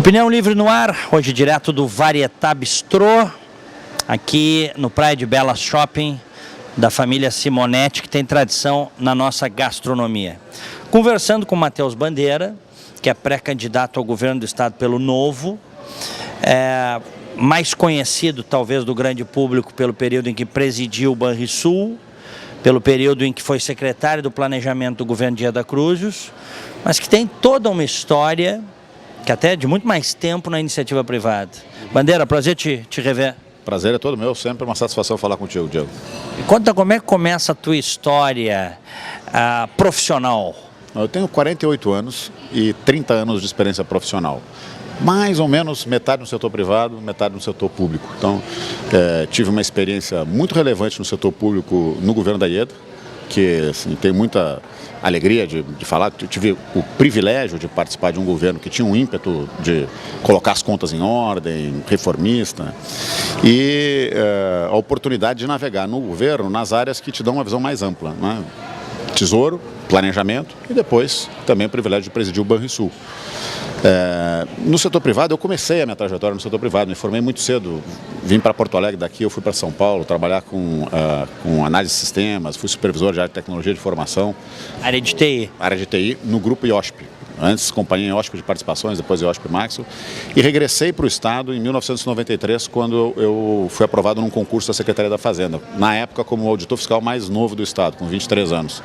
Opinião Livre no ar, hoje direto do Varietà Bistrô, aqui no Praia de Belas Shopping, da família Simonetti, que tem tradição na nossa gastronomia. Conversando com Matheus Bandeira, que é pré-candidato ao governo do estado pelo Novo, mais conhecido talvez do grande público pelo período em que presidiu o Banrisul, pelo período em que foi secretário do planejamento do governo Dias da Cruz, mas que tem toda uma história que até é de muito mais tempo na iniciativa privada. Bandeira, prazer te rever. Prazer é todo meu, sempre uma satisfação falar contigo, Diego. E conta como é que começa a tua história profissional. Eu tenho 48 anos e 30 anos de experiência profissional. Mais ou menos metade no setor privado, metade no setor público. Então, tive uma experiência muito relevante no setor público no governo da Ieda, que assim, tenho muita alegria de falar. Eu tive o privilégio de participar de um governo que tinha um ímpeto de colocar as contas em ordem, reformista, e a oportunidade de navegar no governo nas áreas que te dão uma visão mais ampla, né? Tesouro, planejamento e depois também o privilégio de presidir o Banrisul. No setor privado, eu comecei a minha trajetória no setor privado, me formei muito cedo, vim para Porto Alegre, daqui eu fui para São Paulo trabalhar com análise de sistemas, fui supervisor de área de tecnologia de formação. Área de TI? Área de TI no grupo IOSP, antes companhia IOSP de participações, depois IOSP Maxo, e regressei para o estado em 1993, quando eu fui aprovado num concurso da Secretaria da Fazenda, na época como o auditor fiscal mais novo do estado, com 23 anos.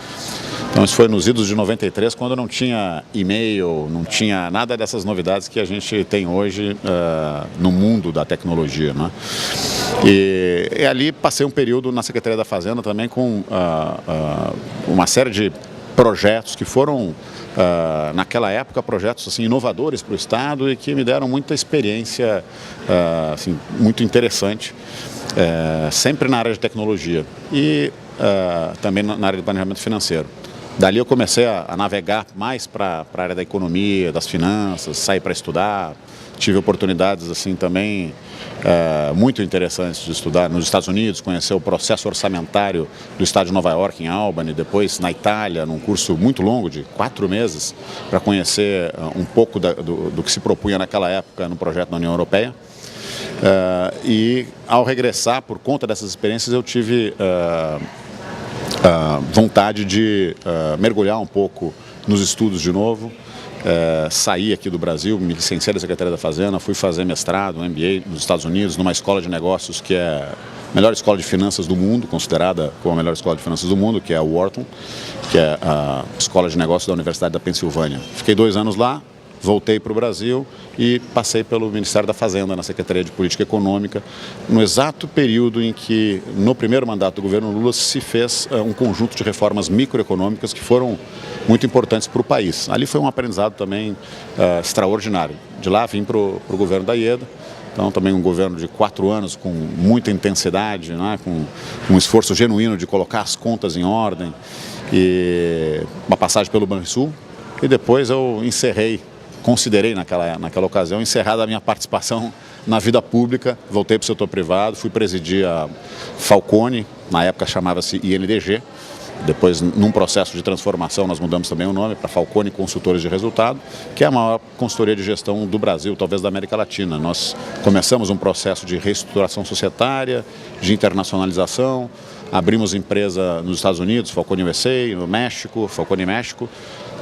Então isso foi nos idos de 93, quando não tinha e-mail, não tinha nada dessas novidades que a gente tem hoje no mundo da tecnologia, né? E ali passei um período na Secretaria da Fazenda também com uma série de projetos que foram, naquela época, projetos assim, inovadores para o estado e que me deram muita experiência assim, muito interessante, sempre na área de tecnologia e também na área de planejamento financeiro. Dali eu comecei a navegar mais para a área da economia, das finanças, sair para estudar. Tive oportunidades assim também muito interessantes de estudar nos Estados Unidos, conhecer o processo orçamentário do estado de Nova York, em Albany, depois na Itália, num curso muito longo de 4 meses, para conhecer um pouco do que se propunha naquela época no projeto da União Europeia. E ao regressar, por conta dessas experiências, eu tive vontade de mergulhar um pouco nos estudos de novo, saí aqui do Brasil, me licenciei da Secretaria da Fazenda, fui fazer mestrado, MBA nos Estados Unidos, numa escola de negócios que é a melhor escola de finanças do mundo, considerada como a melhor escola de finanças do mundo, que é a Wharton, que é a escola de negócios da Universidade da Pensilvânia. Fiquei 2 anos lá, voltei para o Brasil e passei pelo Ministério da Fazenda, na Secretaria de Política Econômica, no exato período em que, no primeiro mandato do governo Lula, se fez um conjunto de reformas microeconômicas que foram muito importantes para o país. Ali foi um aprendizado também extraordinário. De lá vim para o governo da Ieda, então também um governo de 4 anos com muita intensidade, né, com um esforço genuíno de colocar as contas em ordem, e uma passagem pelo Banrisul, e depois eu considerei naquela ocasião encerrada a minha participação na vida pública, voltei para o setor privado, fui presidir a Falconi, na época chamava-se INDG, depois num processo de transformação nós mudamos também o nome para Falconi Consultores de Resultado, que é a maior consultoria de gestão do Brasil, talvez da América Latina. Nós começamos um processo de reestruturação societária, de internacionalização, abrimos empresa nos Estados Unidos, Falconi USA, no México, Falconi México,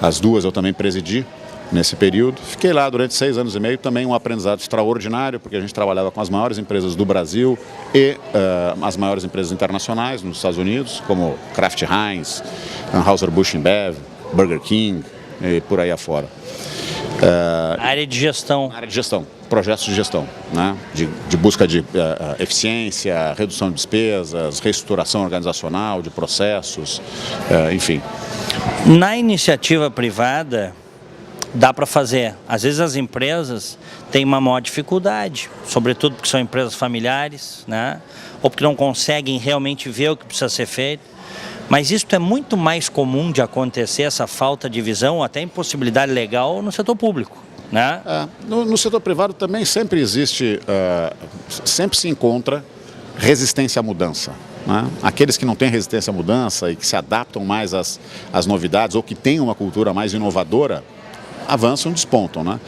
as duas eu também presidi nesse período. Fiquei lá durante 6 anos e meio, também um aprendizado extraordinário, porque a gente trabalhava com as maiores empresas do Brasil e as maiores empresas internacionais nos Estados Unidos, como Kraft Heinz, Anheuser-Busch InBev, Burger King e por aí afora. Área de gestão. Área de gestão, projetos de gestão, né? de busca de eficiência, redução de despesas, reestruturação organizacional, de processos, enfim. Na iniciativa privada, dá para fazer. Às vezes as empresas têm uma maior dificuldade, sobretudo porque são empresas familiares, né? Ou porque não conseguem realmente ver o que precisa ser feito. Mas isso é muito mais comum de acontecer, essa falta de visão, até impossibilidade legal no setor público, né? No setor privado também sempre existe, sempre se encontra resistência à mudança, né? Aqueles que não têm resistência à mudança e que se adaptam mais às novidades ou que têm uma cultura mais inovadora, avançam, despontam, né?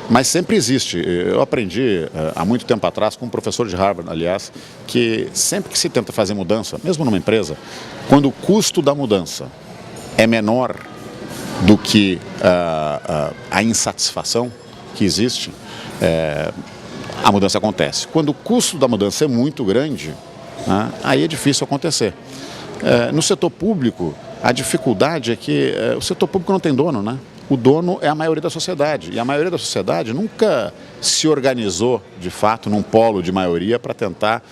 Mas sempre existe. Eu aprendi há muito tempo atrás com um professor de Harvard, aliás, que sempre que se tenta fazer mudança, mesmo numa empresa, quando o custo da mudança é menor do que a insatisfação que existe, a mudança acontece. Quando o custo da mudança é muito grande, né, aí é difícil acontecer. No setor público, a dificuldade é que o setor público não tem dono, né? O dono é a maioria da sociedade, e a maioria da sociedade nunca se organizou, de fato, num polo de maioria para tentar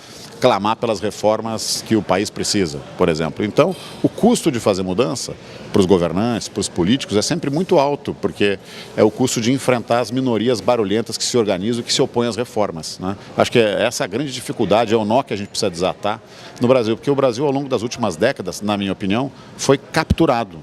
clamar pelas reformas que o país precisa, por exemplo. Então, o custo de fazer mudança para os governantes, para os políticos, é sempre muito alto, porque é o custo de enfrentar as minorias barulhentas que se organizam e que se opõem às reformas, né? Acho que essa é a grande dificuldade, é o nó que a gente precisa desatar no Brasil, porque o Brasil, ao longo das últimas décadas, na minha opinião, foi capturado.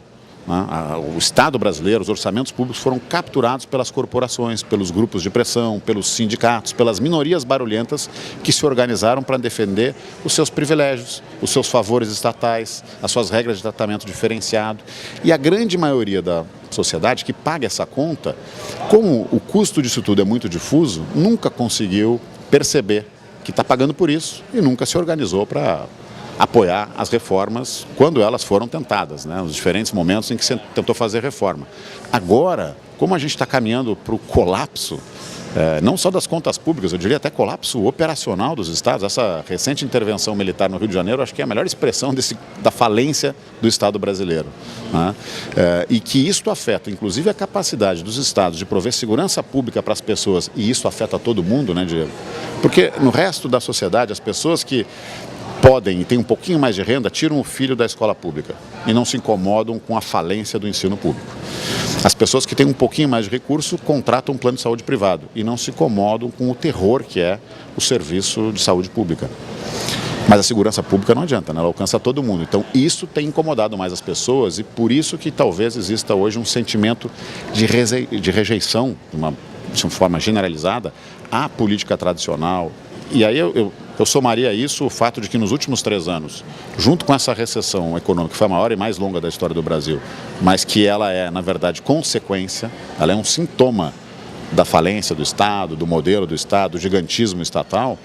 O Estado brasileiro, os orçamentos públicos foram capturados pelas corporações, pelos grupos de pressão, pelos sindicatos, pelas minorias barulhentas que se organizaram para defender os seus privilégios, os seus favores estatais, as suas regras de tratamento diferenciado. E a grande maioria da sociedade que paga essa conta, como o custo disso tudo é muito difuso, nunca conseguiu perceber que está pagando por isso e nunca se organizou para apoiar as reformas quando elas foram tentadas, né, nos diferentes momentos em que se tentou fazer reforma. Agora, como a gente está caminhando para o colapso, não só das contas públicas, eu diria até colapso operacional dos estados, essa recente intervenção militar no Rio de Janeiro, acho que é a melhor expressão da falência do Estado brasileiro, né? E que isto afeta, inclusive, a capacidade dos estados de prover segurança pública para as pessoas, e isso afeta todo mundo, né, Diego? Porque no resto da sociedade, as pessoas que podem e têm um pouquinho mais de renda, tiram o filho da escola pública e não se incomodam com a falência do ensino público. As pessoas que têm um pouquinho mais de recurso contratam um plano de saúde privado e não se incomodam com o terror que é o serviço de saúde pública. Mas a segurança pública não adianta, né? Ela alcança todo mundo. Então isso tem incomodado mais as pessoas e por isso que talvez exista hoje um sentimento de rejeição, de uma forma generalizada, à política tradicional. E aí eu somaria isso o fato de que nos últimos 3 anos, junto com essa recessão econômica, que foi a maior e mais longa da história do Brasil, mas que ela é, na verdade, consequência, ela é um sintoma da falência do Estado, do modelo do Estado, do gigantismo estatal,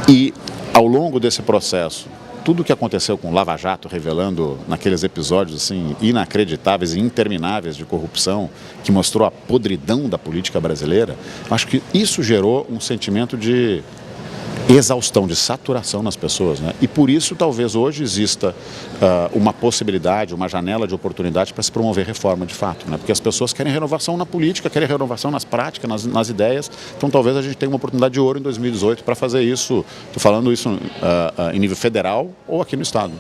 e ao longo desse processo, tudo o que aconteceu com Lava Jato, revelando naqueles episódios assim, inacreditáveis e intermináveis de corrupção, que mostrou a podridão da política brasileira, acho que isso gerou um sentimento de exaustão, de saturação nas pessoas, né? E por isso talvez hoje exista uma possibilidade, uma janela de oportunidade para se promover reforma de fato, né? Porque as pessoas querem renovação na política, querem renovação nas práticas, nas ideias, então talvez a gente tenha uma oportunidade de ouro em 2018 para fazer isso, estou falando isso em nível federal ou aqui no Estado.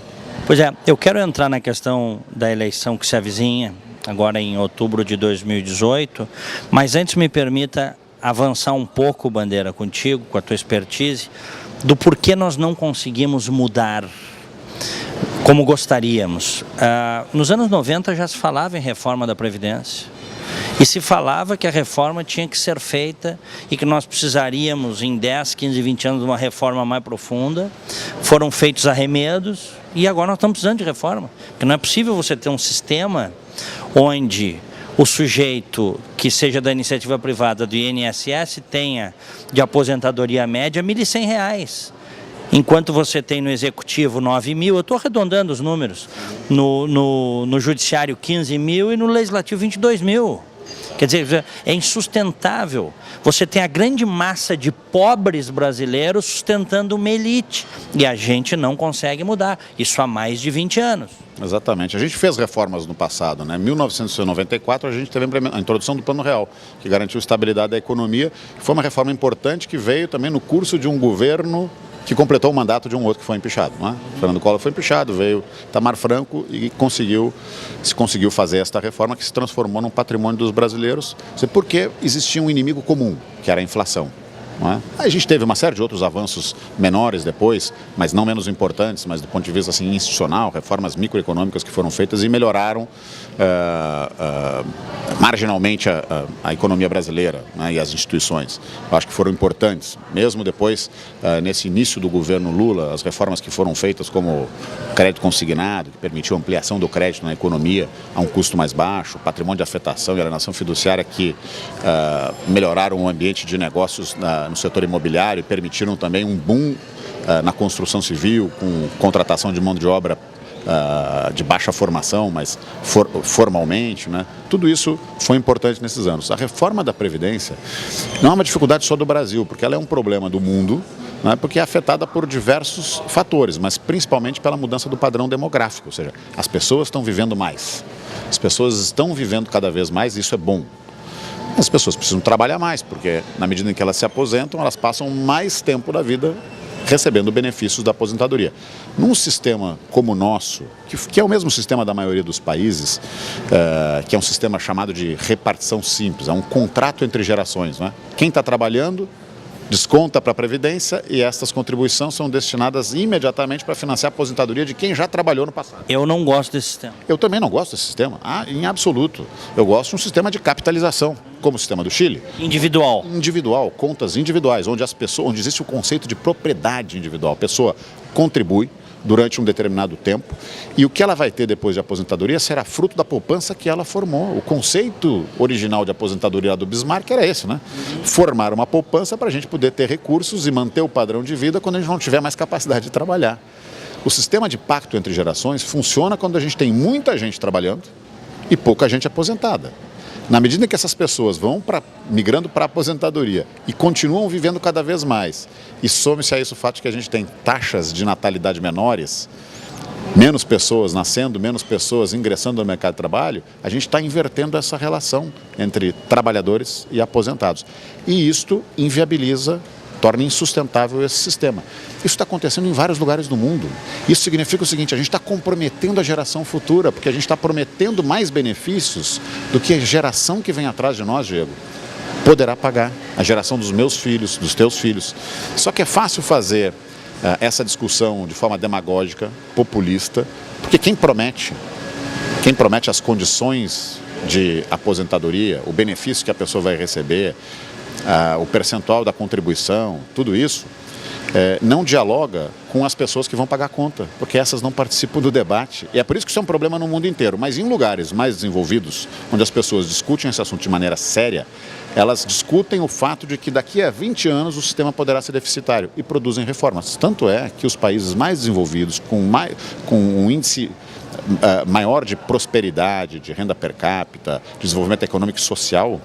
Pois é, eu quero entrar na questão da eleição que se avizinha, agora em outubro de 2018, mas antes me permita avançar um pouco, Bandeira, contigo, com a tua expertise, do porquê nós não conseguimos mudar como gostaríamos. Nos anos 90 já se falava em reforma da Previdência e se falava que a reforma tinha que ser feita e que nós precisaríamos em 10, 15, 20 anos de uma reforma mais profunda. Foram feitos arremedos e agora nós estamos precisando de reforma, porque não é possível você ter um sistema onde o sujeito que seja da iniciativa privada do INSS tenha de aposentadoria média R$ 1.100, enquanto você tem no executivo 9.000, eu estou arredondando os números, no judiciário 15.000 e no legislativo 22.000. Quer dizer, é insustentável. Você tem a grande massa de pobres brasileiros sustentando uma elite e a gente não consegue mudar. Isso há mais de 20 anos. Exatamente. A gente fez reformas no passado, né? Em 1994 a gente teve a introdução do Plano Real, que garantiu estabilidade da economia. Foi uma reforma importante que veio também no curso de um governo que completou o mandato de um outro que foi empichado, não é? Fernando Collor foi empichado, veio Itamar Franco e conseguiu fazer esta reforma que se transformou num patrimônio dos brasileiros, porque existia um inimigo comum, que era a inflação. Não é? A gente teve uma série de outros avanços menores depois, mas não menos importantes, mas do ponto de vista assim, institucional, reformas microeconômicas que foram feitas e melhoraram marginalmente a economia brasileira, né, e as instituições. Eu acho que foram importantes. Mesmo depois, nesse início do governo Lula, as reformas que foram feitas como crédito consignado, que permitiu ampliação do crédito na economia a um custo mais baixo, patrimônio de afetação e alienação fiduciária que melhoraram o ambiente de negócios no setor imobiliário e permitiram também um boom na construção civil, com contratação de mão de obra de baixa formação, mas formalmente, né? Tudo isso foi importante nesses anos. A reforma da Previdência não é uma dificuldade só do Brasil, porque ela é um problema do mundo, né? Porque é afetada por diversos fatores, mas principalmente pela mudança do padrão demográfico, ou seja, as pessoas estão vivendo mais, as pessoas estão vivendo cada vez mais e isso é bom. As pessoas precisam trabalhar mais, porque na medida em que elas se aposentam, elas passam mais tempo da vida recebendo benefícios da aposentadoria. Num sistema como o nosso, que é o mesmo sistema da maioria dos países, que é um sistema chamado de repartição simples, é um contrato entre gerações, não é? Quem está trabalhando desconta para a Previdência e essas contribuições são destinadas imediatamente para financiar a aposentadoria de quem já trabalhou no passado. Eu não gosto desse sistema. Eu também não gosto desse sistema, em absoluto. Eu gosto de um sistema de capitalização, como o sistema do Chile. Individual. Individual, contas individuais, onde existe o conceito de propriedade individual. A pessoa contribui durante um determinado tempo e o que ela vai ter depois de aposentadoria será fruto da poupança que ela formou. O conceito original de aposentadoria do Bismarck era esse, né? Formar uma poupança para a gente poder ter recursos e manter o padrão de vida quando a gente não tiver mais capacidade de trabalhar. O sistema de pacto entre gerações funciona quando a gente tem muita gente trabalhando e pouca gente aposentada. Na medida que essas pessoas vão migrando para a aposentadoria e continuam vivendo cada vez mais, e some-se a isso o fato de que a gente tem taxas de natalidade menores, menos pessoas nascendo, menos pessoas ingressando no mercado de trabalho, a gente está invertendo essa relação entre trabalhadores e aposentados. E isto inviabiliza, torna insustentável esse sistema. Isso está acontecendo em vários lugares do mundo. Isso significa o seguinte, a gente está comprometendo a geração futura, porque a gente está prometendo mais benefícios do que a geração que vem atrás de nós, Diego, poderá pagar. A geração dos meus filhos, dos teus filhos. Só que é fácil fazer essa discussão de forma demagógica, populista, porque quem promete as condições de aposentadoria, o benefício que a pessoa vai receber, o percentual da contribuição, tudo isso, não dialoga com as pessoas que vão pagar a conta, porque essas não participam do debate. E é por isso que isso é um problema no mundo inteiro. Mas em lugares mais desenvolvidos, onde as pessoas discutem esse assunto de maneira séria, elas discutem o fato de que daqui a 20 anos o sistema poderá ser deficitário e produzem reformas. Tanto é que os países mais desenvolvidos, com um índice maior de prosperidade, de renda per capita, de desenvolvimento econômico e social,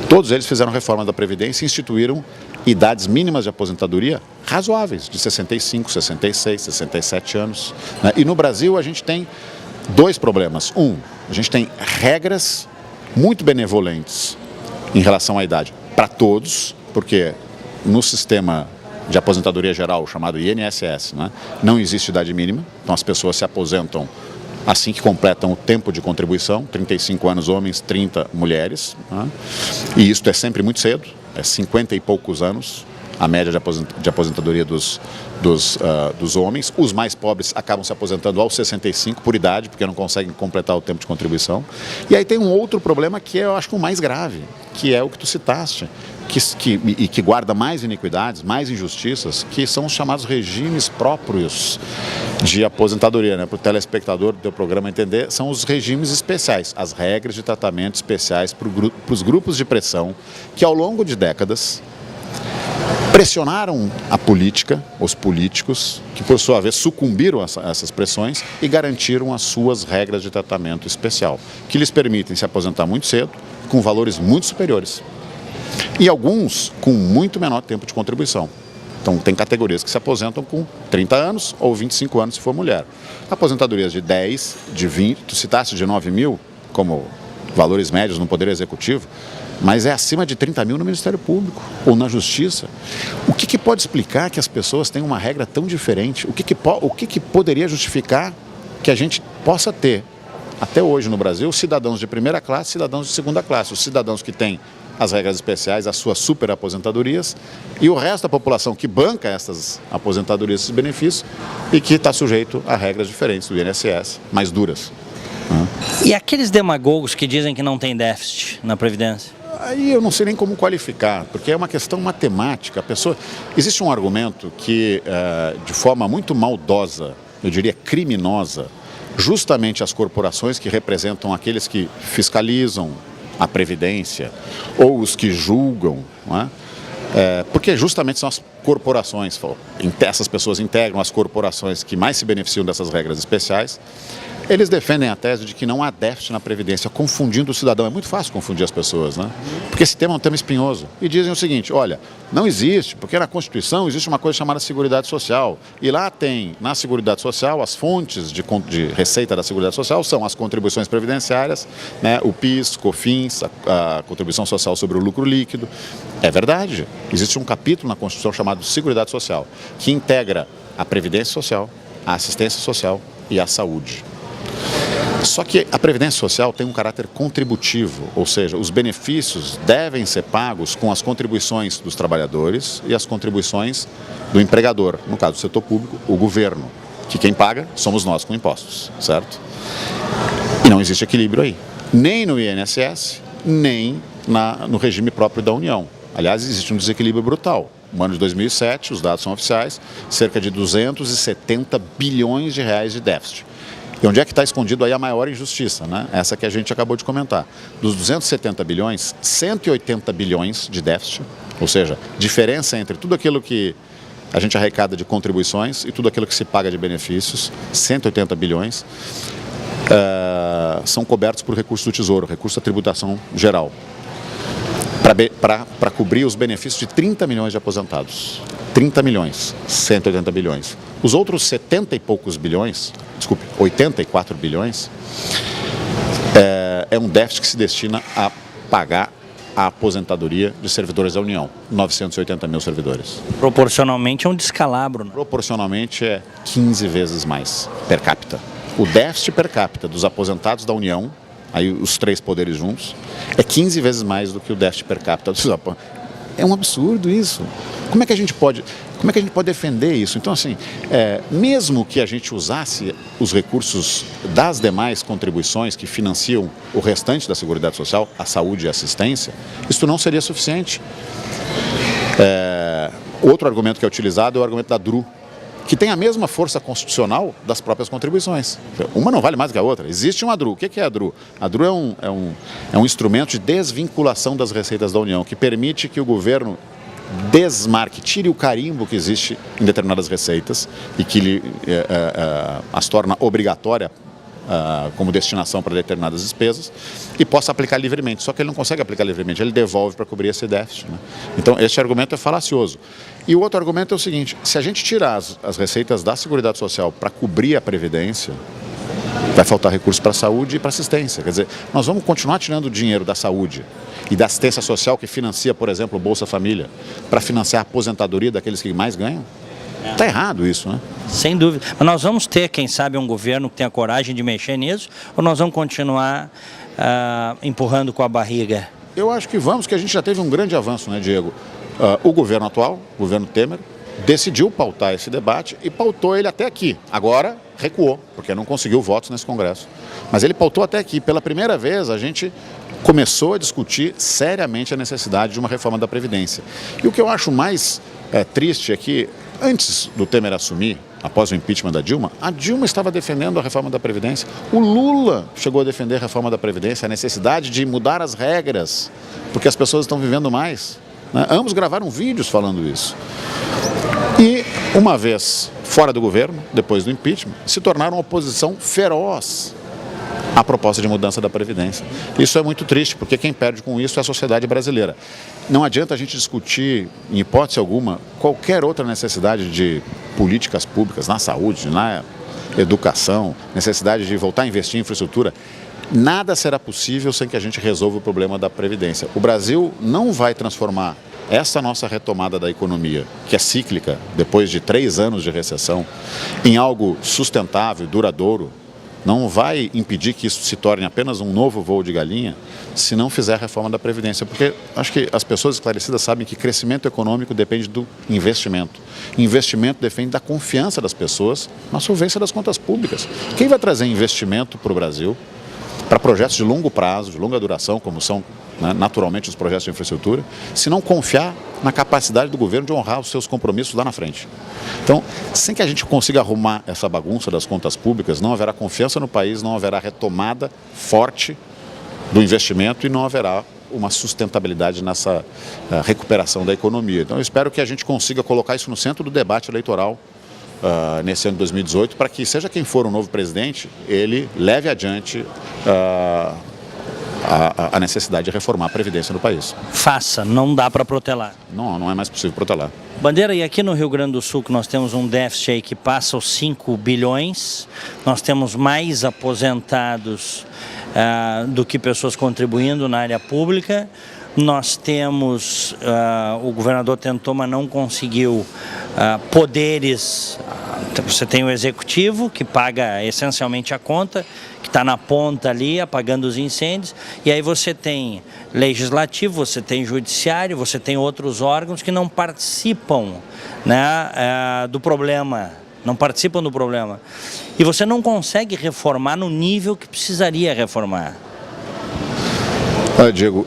todos eles fizeram reforma da Previdência e instituíram idades mínimas de aposentadoria razoáveis, de 65, 66, 67 anos. Né? E no Brasil a gente tem dois problemas. A gente tem regras muito benevolentes em relação à idade para todos, porque no sistema de aposentadoria geral, chamado INSS, né, não existe idade mínima, então as pessoas se aposentam assim que completam o tempo de contribuição, 35 anos homens, 30 mulheres, né? E isso é sempre muito cedo, é 50 e poucos anos a média de aposentadoria dos homens. Os mais pobres acabam se aposentando aos 65 por idade, porque não conseguem completar o tempo de contribuição. E aí tem um outro problema que eu acho que o mais grave, que é o que tu citaste, que guarda mais iniquidades, mais injustiças, que são os chamados regimes próprios de aposentadoria, né? Para o telespectador do teu programa entender, são os regimes especiais, as regras de tratamento especiais para os grupos de pressão que ao longo de décadas pressionaram a política, os políticos, que por sua vez sucumbiram a essas pressões e garantiram as suas regras de tratamento especial, que lhes permitem se aposentar muito cedo, com valores muito superiores. E alguns com muito menor tempo de contribuição. Então, tem categorias que se aposentam com 30 anos ou 25 anos se for mulher. Aposentadorias de 10, de 20, tu citaste de 9 mil como valores médios no Poder Executivo, mas é acima de 30 mil no Ministério Público ou na Justiça. O que pode explicar que as pessoas têm uma regra tão diferente? O que poderia justificar que a gente possa ter, até hoje no Brasil, cidadãos de primeira classe e cidadãos de segunda classe? Os cidadãos que têm as regras especiais, as suas superaposentadorias, e o resto da população que banca essas aposentadorias, esses benefícios, e que está sujeito a regras diferentes do INSS, mais duras. E aqueles demagogos que dizem que não tem déficit na Previdência? Aí eu não sei nem como qualificar, porque é uma questão matemática. Existe um argumento que, de forma muito maldosa, eu diria criminosa, justamente as corporações que representam aqueles que fiscalizam a Previdência ou os que julgam, não é? Porque justamente são as corporações, essas pessoas integram as corporações que mais se beneficiam dessas regras especiais. Eles defendem a tese de que não há déficit na Previdência, confundindo o cidadão. É muito fácil confundir as pessoas, né? Porque esse tema é um tema espinhoso. E dizem o seguinte, olha, não existe, porque na Constituição existe uma coisa chamada Seguridade Social. E lá tem, na Seguridade Social, as fontes de receita da Seguridade Social são as contribuições previdenciárias, né, o PIS, COFINS, a contribuição social sobre o lucro líquido. É verdade. Existe um capítulo na Constituição chamado Seguridade Social, que integra a Previdência Social, a Assistência Social e a Saúde. Só que a Previdência Social tem um caráter contributivo, ou seja, os benefícios devem ser pagos com as contribuições dos trabalhadores e as contribuições do empregador, no caso do setor público, o governo, que quem paga somos nós com impostos, certo? E não existe equilíbrio aí, nem no INSS, nem no regime próprio da União. Aliás, existe um desequilíbrio brutal. No ano de 2007, os dados são oficiais, cerca de 270 bilhões de reais de déficit. E onde é que está escondido aí a maior injustiça, né? Essa que a gente acabou de comentar. Dos 270 bilhões, 180 bilhões de déficit, ou seja, diferença entre tudo aquilo que a gente arrecada de contribuições e tudo aquilo que se paga de benefícios, 180 bilhões, são cobertos por recursos do Tesouro, recurso da tributação geral, para cobrir os benefícios de 30 milhões de aposentados. 30 milhões, 180 bilhões. Os outros 70 e poucos bilhões, 84 bilhões, é um déficit que se destina a pagar a aposentadoria de servidores da União, 980 mil servidores. Proporcionalmente é um descalabro, né? Proporcionalmente é 15 vezes mais per capita. O déficit per capita dos aposentados da União, aí os três poderes juntos, é 15 vezes mais do que o déficit per capita dos aposentados. É um absurdo isso. Como é que a gente pode defender isso? Então, assim, mesmo que a gente usasse os recursos das demais contribuições que financiam o restante da Seguridade Social, a saúde e a assistência, isso não seria suficiente. Outro argumento que é utilizado é o argumento da DRU, que tem a mesma força constitucional das próprias contribuições. Uma não vale mais que a outra. Existe uma DRU. O que é a DRU? A DRU é um instrumento de desvinculação das receitas da União, que permite que o governo desmarque, tire o carimbo que existe em determinadas receitas e que as torna obrigatória como destinação para determinadas despesas e possa aplicar livremente. Só que ele não consegue aplicar livremente, ele devolve para cobrir esse déficit, né? Então, este argumento é falacioso. E o outro argumento é o seguinte, se a gente tirar as receitas da Seguridade Social para cobrir a Previdência, vai faltar recursos para a saúde e para a assistência. Quer dizer, nós vamos continuar tirando dinheiro da saúde e da assistência social que financia, por exemplo, o Bolsa Família, para financiar a aposentadoria daqueles que mais ganham? Está errado isso, né? Sem dúvida. Mas nós vamos ter, quem sabe, um governo que tenha coragem de mexer nisso, ou nós vamos continuar empurrando com a barriga? Eu acho que vamos, que a gente já teve um grande avanço, né, Diego? O governo atual, o governo Temer, decidiu pautar esse debate e pautou ele até aqui. Agora recuou, porque não conseguiu votos nesse Congresso. Mas ele pautou até aqui. Pela primeira vez, a gente começou a discutir seriamente a necessidade de uma reforma da Previdência. E o que eu acho mais triste é que, antes do Temer assumir, após o impeachment da Dilma, a Dilma estava defendendo a reforma da Previdência. O Lula chegou a defender a reforma da Previdência, a necessidade de mudar as regras, porque as pessoas estão vivendo mais, né? Ambos gravaram vídeos falando isso. E, uma vez fora do governo, depois do impeachment, se tornaram oposição feroz à proposta de mudança da Previdência. Isso é muito triste, porque quem perde com isso é a sociedade brasileira. Não adianta a gente discutir, em hipótese alguma, qualquer outra necessidade de políticas públicas na saúde, na educação, necessidade de voltar a investir em infraestrutura. Nada será possível sem que a gente resolva o problema da Previdência. O Brasil não vai transformar essa nossa retomada da economia, que é cíclica, depois de 3 anos de recessão, em algo sustentável, duradouro, não vai impedir que isso se torne apenas um novo voo de galinha se não fizer a reforma da Previdência. Porque acho que as pessoas esclarecidas sabem que crescimento econômico depende do investimento. Investimento depende da confiança das pessoas na solvência das contas públicas. Quem vai trazer investimento para o Brasil, para projetos de longo prazo, de longa duração, como são, né, naturalmente os projetos de infraestrutura, se não confiar na capacidade do governo de honrar os seus compromissos lá na frente? Então, sem que a gente consiga arrumar essa bagunça das contas públicas, não haverá confiança no país, não haverá retomada forte do investimento e não haverá uma sustentabilidade nessa recuperação da economia. Então, eu espero que a gente consiga colocar isso no centro do debate eleitoral nesse ano de 2018, para que, seja quem for o novo presidente, ele leve adiante a necessidade de reformar a Previdência no país. Faça, não dá para protelar. Não é mais possível protelar. Bandeira, e aqui no Rio Grande do Sul, que nós temos um déficit aí que passa os 5 bilhões, nós temos mais aposentados do que pessoas contribuindo na área pública, nós temos, o governador tentou, mas não conseguiu, poderes. Você tem o executivo, que paga essencialmente a conta, que está na ponta ali, apagando os incêndios, e aí você tem legislativo, você tem judiciário, você tem outros órgãos que não participam, né, do problema, não participam do problema. E você não consegue reformar no nível que precisaria reformar. Diego,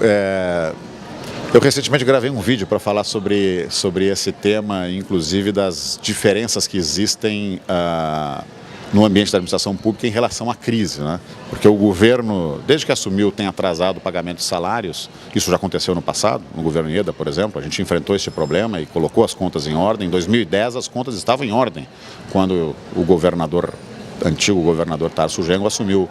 eu recentemente gravei um vídeo para falar sobre esse tema, inclusive das diferenças que existem no ambiente da administração pública em relação à crise, né? Porque o governo, desde que assumiu, tem atrasado o pagamento de salários. Isso já aconteceu no passado, no governo Ieda, por exemplo. A gente enfrentou esse problema e colocou as contas em ordem. Em 2010, as contas estavam em ordem, quando o antigo governador Tarso Genro assumiu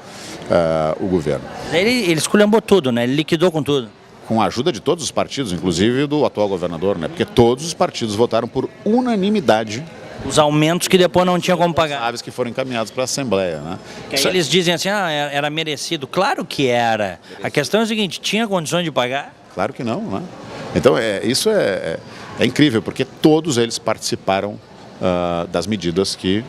o governo. Ele esculhambou tudo, né? Ele liquidou com tudo. Com a ajuda de todos os partidos, inclusive do atual governador, né? Porque todos os partidos votaram por unanimidade os aumentos que depois não tinha como pagar. Aves que foram encaminhados para a Assembleia, né? Que aí eles dizem assim, era merecido. Claro que era. A questão é a seguinte, tinha condições de pagar? Claro que não, né? Então, isso é incrível, porque todos eles participaram das medidas que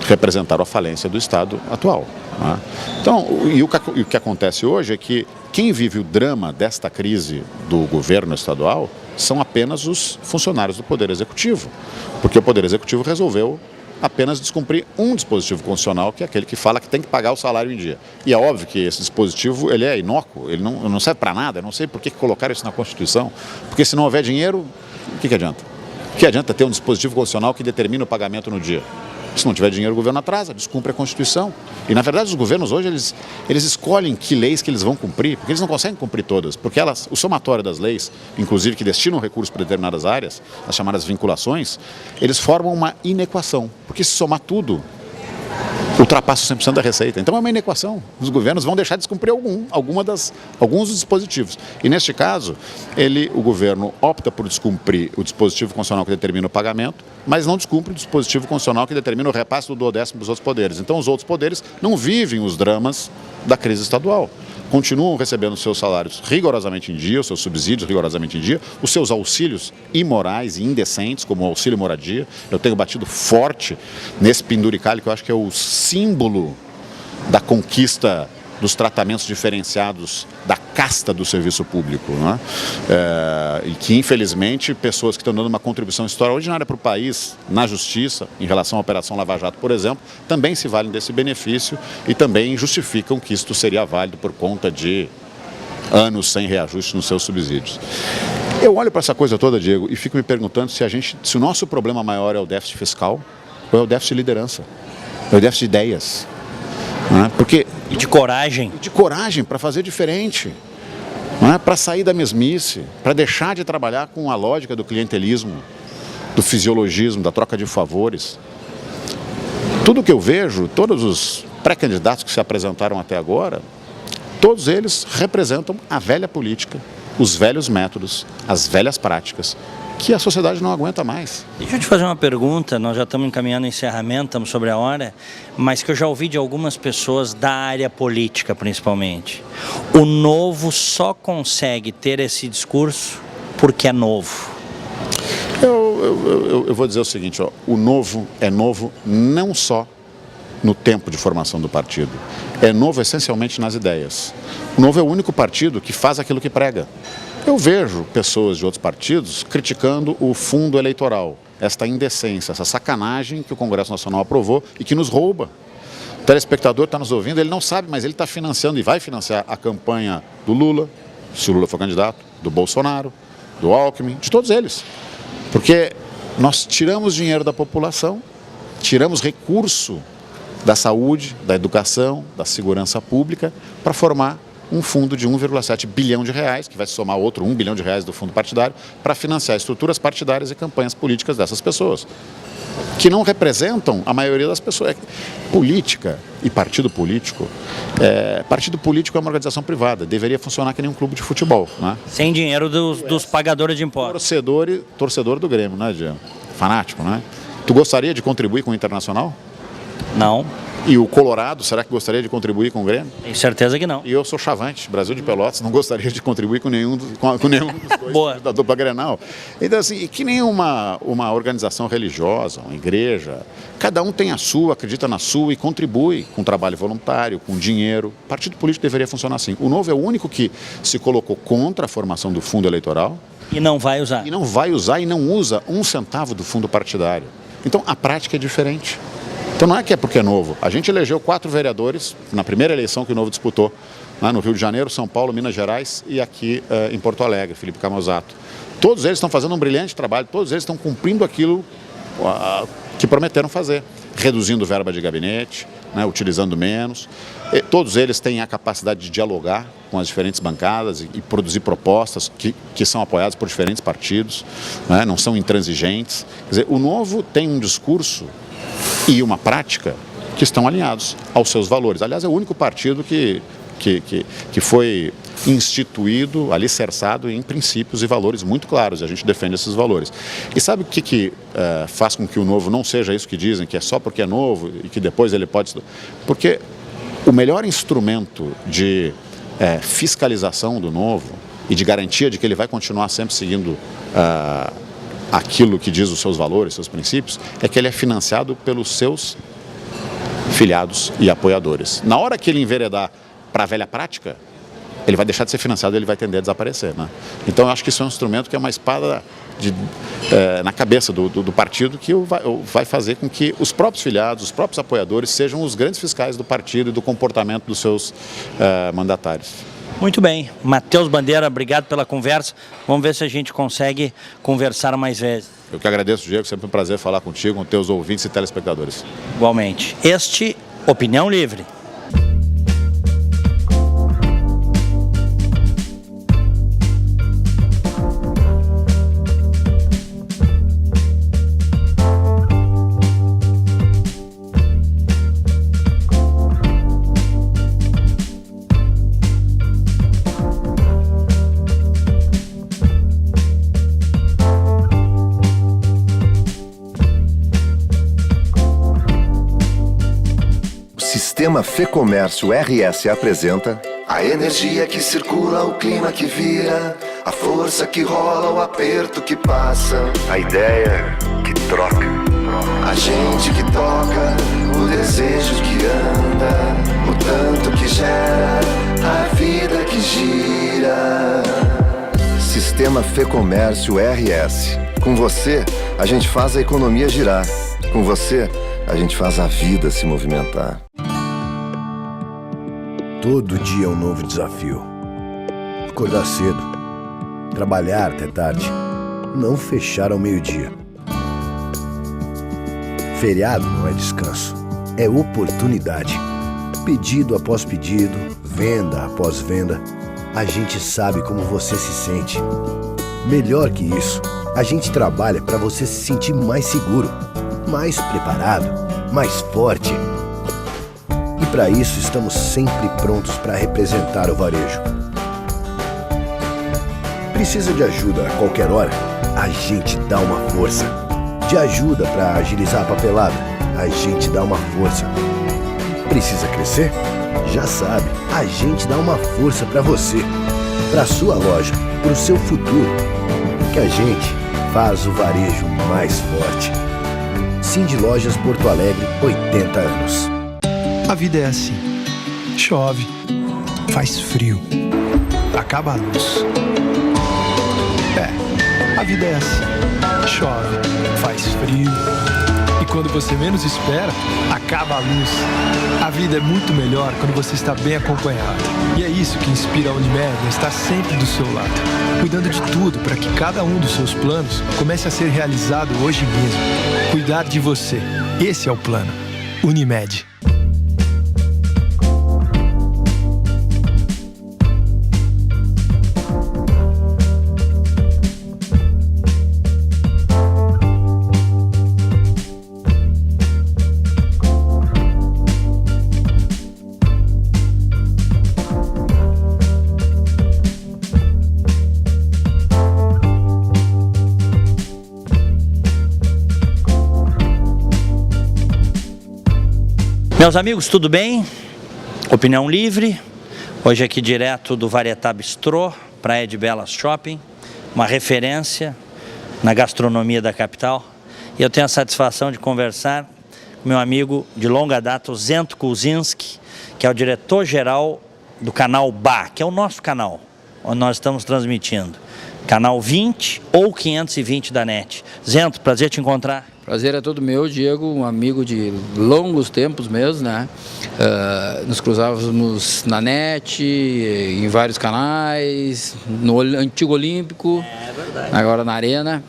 representaram a falência do Estado atual, né? Então, o que acontece hoje é que quem vive o drama desta crise do governo estadual são apenas os funcionários do Poder Executivo, porque o Poder Executivo resolveu apenas descumprir um dispositivo constitucional, que é aquele que fala que tem que pagar o salário em dia. E é óbvio que esse dispositivo ele é inócuo, ele não serve para nada. Eu não sei por que colocaram isso na Constituição, porque se não houver dinheiro, o que adianta? O que adianta ter um dispositivo constitucional que determina o pagamento no dia? Se não tiver dinheiro, o governo atrasa, descumpre a Constituição. E, na verdade, os governos hoje, eles escolhem que leis que eles vão cumprir, porque eles não conseguem cumprir todas, porque o somatório das leis, inclusive que destinam recursos para determinadas áreas, as chamadas vinculações, eles formam uma inequação, porque se somar tudo, ultrapassa 100% da receita. Então é uma inequação. Os governos vão deixar de descumprir alguns dos dispositivos. E neste caso, o governo opta por descumprir o dispositivo constitucional que determina o pagamento, mas não descumpre o dispositivo constitucional que determina o repasse do 12º dos outros poderes. Então os outros poderes não vivem os dramas da crise estadual. Continuam recebendo seus salários rigorosamente em dia, os seus subsídios rigorosamente em dia, os seus auxílios imorais e indecentes, como o auxílio moradia. Eu tenho batido forte nesse penduricalho, que eu acho que é o símbolo da conquista dos tratamentos diferenciados da casta do serviço público, né? E que, infelizmente, pessoas que estão dando uma contribuição extraordinária para o país, na justiça, em relação à Operação Lava Jato, por exemplo, também se valem desse benefício e também justificam que isto seria válido por conta de anos sem reajuste nos seus subsídios. Eu olho para essa coisa toda, Diego, e fico me perguntando se o nosso problema maior é o déficit fiscal ou é o déficit de liderança, é o déficit de ideias. Porque e de coragem. De coragem para fazer diferente, para sair da mesmice, para deixar de trabalhar com a lógica do clientelismo, do fisiologismo, da troca de favores. Tudo que eu vejo, todos os pré-candidatos que se apresentaram até agora, todos eles representam a velha política, os velhos métodos, as velhas práticas, que a sociedade não aguenta mais. Deixa eu te fazer uma pergunta, nós já estamos encaminhando o encerramento, estamos sobre a hora, mas que eu já ouvi de algumas pessoas da área política, principalmente. O novo só consegue ter esse discurso porque é novo. Eu vou dizer o seguinte, o novo é novo não só no tempo de formação do partido. É Novo essencialmente nas ideias. O Novo é o único partido que faz aquilo que prega. Eu vejo pessoas de outros partidos criticando o fundo eleitoral, esta indecência, essa sacanagem que o Congresso Nacional aprovou e que nos rouba. O telespectador está nos ouvindo, ele não sabe, mas ele está financiando e vai financiar a campanha do Lula, se o Lula for candidato, do Bolsonaro, do Alckmin, de todos eles. Porque nós tiramos dinheiro da população, tiramos recurso da saúde, da educação, da segurança pública para formar um fundo de 1,7 bilhão de reais, que vai somar outro 1 bilhão de reais do fundo partidário, para financiar estruturas partidárias e campanhas políticas dessas pessoas, que não representam a maioria das pessoas. Política e partido político é uma organização privada, deveria funcionar que nem um clube de futebol, né? Sem dinheiro dos pagadores de impostos. Torcedor do Grêmio, né, Diego? Fanático, né? Tu gostaria de contribuir com o Internacional? Não. E o Colorado, será que gostaria de contribuir com o Grêmio? Tenho certeza que não. E eu sou Chavante, Brasil de Pelotas, não gostaria de contribuir com nenhum dos dois da dupla Grenal. Então, assim, que nem uma organização religiosa, uma igreja, cada um tem a sua, acredita na sua e contribui com trabalho voluntário, com dinheiro. O partido político deveria funcionar assim. O Novo é o único que se colocou contra a formação do fundo eleitoral. E não vai usar. E não vai usar e não usa 1 centavo do fundo partidário. Então, a prática é diferente. Então não é que é porque é Novo. A gente elegeu 4 vereadores na primeira eleição que o Novo disputou, né, no Rio de Janeiro, São Paulo, Minas Gerais e aqui em Porto Alegre, Felipe Camozato. Todos eles estão fazendo um brilhante trabalho, todos eles estão cumprindo aquilo que prometeram fazer, reduzindo verba de gabinete, né, utilizando menos. Todos eles têm a capacidade de dialogar com as diferentes bancadas e produzir propostas que são apoiadas por diferentes partidos, né, não são intransigentes. Quer dizer, o Novo tem um discurso e uma prática que estão alinhados aos seus valores. Aliás, é o único partido que foi instituído, alicerçado em princípios e valores muito claros, e a gente defende esses valores. E sabe o que faz com que o Novo não seja isso que dizem, que é só porque é novo e que depois ele pode... Porque o melhor instrumento de fiscalização do Novo e de garantia de que ele vai continuar sempre seguindo aquilo que diz os seus valores, seus princípios, é que ele é financiado pelos seus filiados e apoiadores. Na hora que ele enveredar para a velha prática, ele vai deixar de ser financiado e ele vai tender a desaparecer, né? Então eu acho que isso é um instrumento que é uma espada na cabeça do partido que vai fazer com que os próprios filiados, os próprios apoiadores sejam os grandes fiscais do partido e do comportamento dos seus mandatários. Muito bem. Matheus Bandeira, obrigado pela conversa. Vamos ver se a gente consegue conversar mais vezes. Eu que agradeço, Diego. Sempre um prazer falar contigo, com teus ouvintes e telespectadores. Igualmente. Opinião Livre. Sistema Fê Comércio RS apresenta a energia que circula, o clima que vira, a força que rola, o aperto que passa, a ideia que troca, a gente que toca, o desejo que anda, o tanto que gera, a vida que gira. Sistema Fê Comércio RS. Com você, a gente faz a economia girar. Com você, a gente faz a vida se movimentar. Todo dia é um novo desafio. Acordar cedo, trabalhar até tarde, não fechar ao meio-dia. Feriado não é descanso, é oportunidade. Pedido após pedido, venda após venda, a gente sabe como você se sente. Melhor que isso, a gente trabalha para você se sentir mais seguro, mais preparado, mais forte. E para isso estamos sempre prontos para representar o varejo. Precisa de ajuda a qualquer hora? A gente dá uma força. De ajuda para agilizar a papelada? A gente dá uma força. Precisa crescer? Já sabe, a gente dá uma força para você, para sua loja, para o seu futuro. Porque a gente faz o varejo mais forte. Cindy Lojas Porto Alegre, 80 anos. A vida é assim. Chove, faz frio, acaba a luz. A vida é assim. Chove, faz frio. E quando você menos espera, acaba a luz. A vida é muito melhor quando você está bem acompanhado. E é isso que inspira a Unimed a estar sempre do seu lado, cuidando de tudo para que cada um dos seus planos comece a ser realizado hoje mesmo. Cuidar de você. Esse é o plano. Unimed. Meus amigos, tudo bem? Opinião livre, hoje aqui direto do Varietà Bistrô, Praia de Belas Shopping, uma referência na gastronomia da capital. E eu tenho a satisfação de conversar com meu amigo de longa data, o Zento Kulczynski, que é o diretor-geral do canal BA, que é o nosso canal, onde nós estamos transmitindo. Canal 20 ou 520 da NET. Zento, prazer te encontrar. Prazer é todo meu, Diego, um amigo de longos tempos mesmo, né? Nos cruzávamos na NET, em vários canais, no antigo Olímpico, agora na Arena.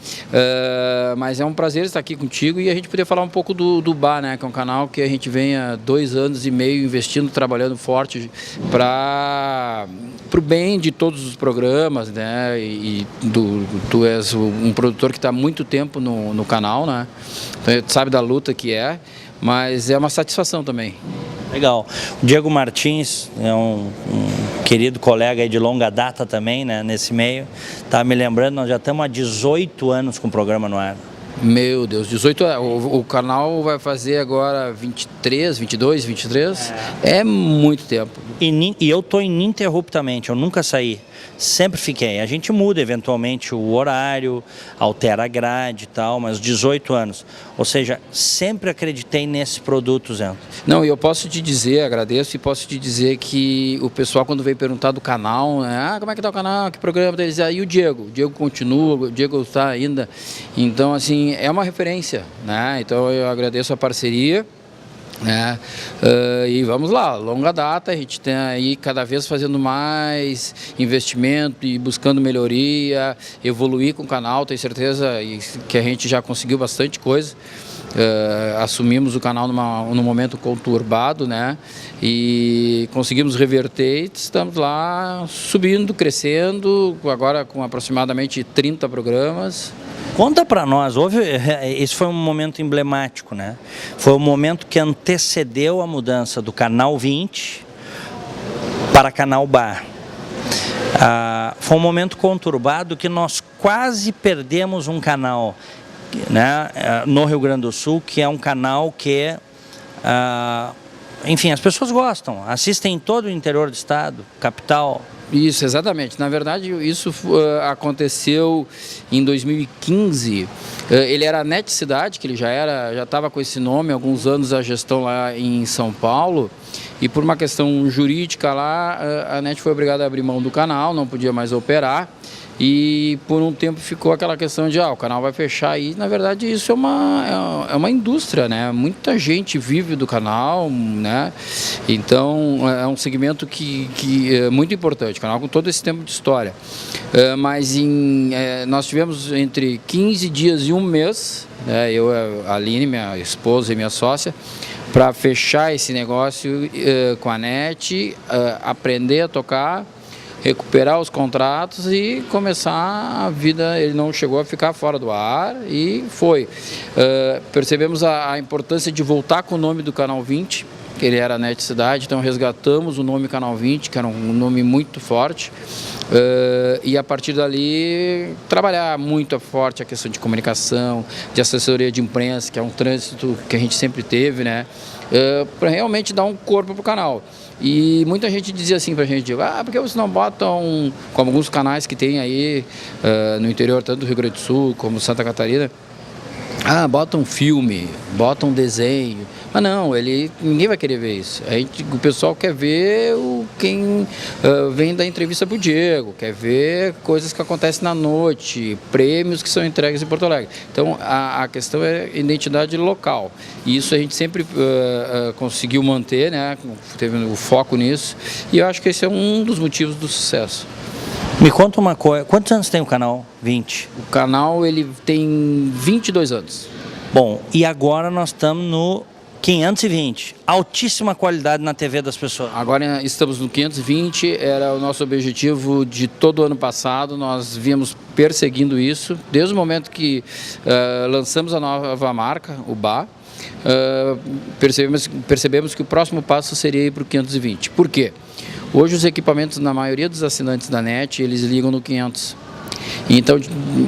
Mas é um prazer estar aqui contigo e a gente poder falar um pouco do BA, né? Que é um canal que a gente vem há 2 anos e meio investindo, trabalhando forte para o bem de todos os programas, né? E tu és um produtor que está há muito tempo no canal, né? Então, tu sabe da luta que é, mas é uma satisfação também. Legal. O Diego Martins é um querido colega aí de longa data também, né, nesse meio. Estava me lembrando, nós já estamos há 18 anos com o programa no ar. Meu Deus, 18 anos. O canal vai fazer agora 23, 22, 23. É muito tempo. E eu estou ininterruptamente, eu nunca saí. Sempre fiquei. A gente muda eventualmente o horário, altera a grade e tal, mas 18 anos. Ou seja, sempre acreditei nesse produto, Zé. Não, e eu posso te dizer, agradeço, e posso te dizer que o pessoal quando veio perguntar do canal, né, como é que tá o canal, que programa, eles dizem, e o Diego continua, o Diego está ainda. Então, assim, é uma referência, né? Então eu agradeço a parceria. Né? E vamos lá, longa data, a gente tem aí cada vez fazendo mais investimento e buscando melhoria, evoluir com o canal, tenho certeza que a gente já conseguiu bastante coisa. Assumimos o canal num momento conturbado, né? E conseguimos reverter e estamos lá subindo, crescendo, agora com aproximadamente 30 programas. Conta para nós, esse foi um momento emblemático, né? Foi o momento que antecedeu a mudança do canal 20 para canal BA. Foi um momento conturbado que nós quase perdemos um canal, né, no Rio Grande do Sul, que é um canal que, enfim, as pessoas gostam, assistem em todo o interior do estado, capital. Isso, exatamente. Na verdade, isso aconteceu em 2015. Ele era a NET Cidade, que ele já estava com esse nome há alguns anos, a gestão lá em São Paulo. E por uma questão jurídica lá, a NET foi obrigada a abrir mão do canal, não podia mais operar. E por um tempo ficou aquela questão de o canal vai fechar. E na verdade isso é uma indústria, né? Muita gente vive do canal, né? Então é um segmento que é muito importante, o canal com todo esse tempo de história. Mas nós tivemos entre 15 dias e um mês, né? Eu, a Aline, minha esposa e minha sócia, para fechar esse negócio com a NET, aprender a tocar, recuperar os contratos e começar a vida. Ele não chegou a ficar fora do ar e foi. Percebemos a importância de voltar com o nome do Canal 20, que ele era a NET Cidade, então resgatamos o nome Canal 20, que era um nome muito forte, e a partir dali trabalhar muito forte a questão de comunicação, de assessoria de imprensa, que é um trânsito que a gente sempre teve, né, para realmente dar um corpo para o canal. E muita gente dizia assim pra gente, por que vocês não botam, como alguns canais que tem aí no interior, tanto do Rio Grande do Sul como Santa Catarina, botam filme, botam desenho, Mas não, ninguém vai querer ver isso. O pessoal quer ver quem vem da entrevista pro Diego, quer ver coisas que acontecem na noite, prêmios que são entregues em Porto Alegre. Então, a questão é identidade local. E isso a gente sempre conseguiu manter, né? Teve o foco nisso. E eu acho que esse é um dos motivos do sucesso. Me conta uma coisa, quantos anos tem o canal? 20? O canal, ele tem 22 anos. Bom, e agora nós estamos no 520, altíssima qualidade na TV das pessoas. Agora estamos no 520, era o nosso objetivo de todo o ano passado, nós viemos perseguindo isso, desde o momento que lançamos a nova marca, o BA, percebemos que o próximo passo seria ir para o 520. Por quê? Hoje os equipamentos, na maioria dos assinantes da NET, eles ligam no 500. Então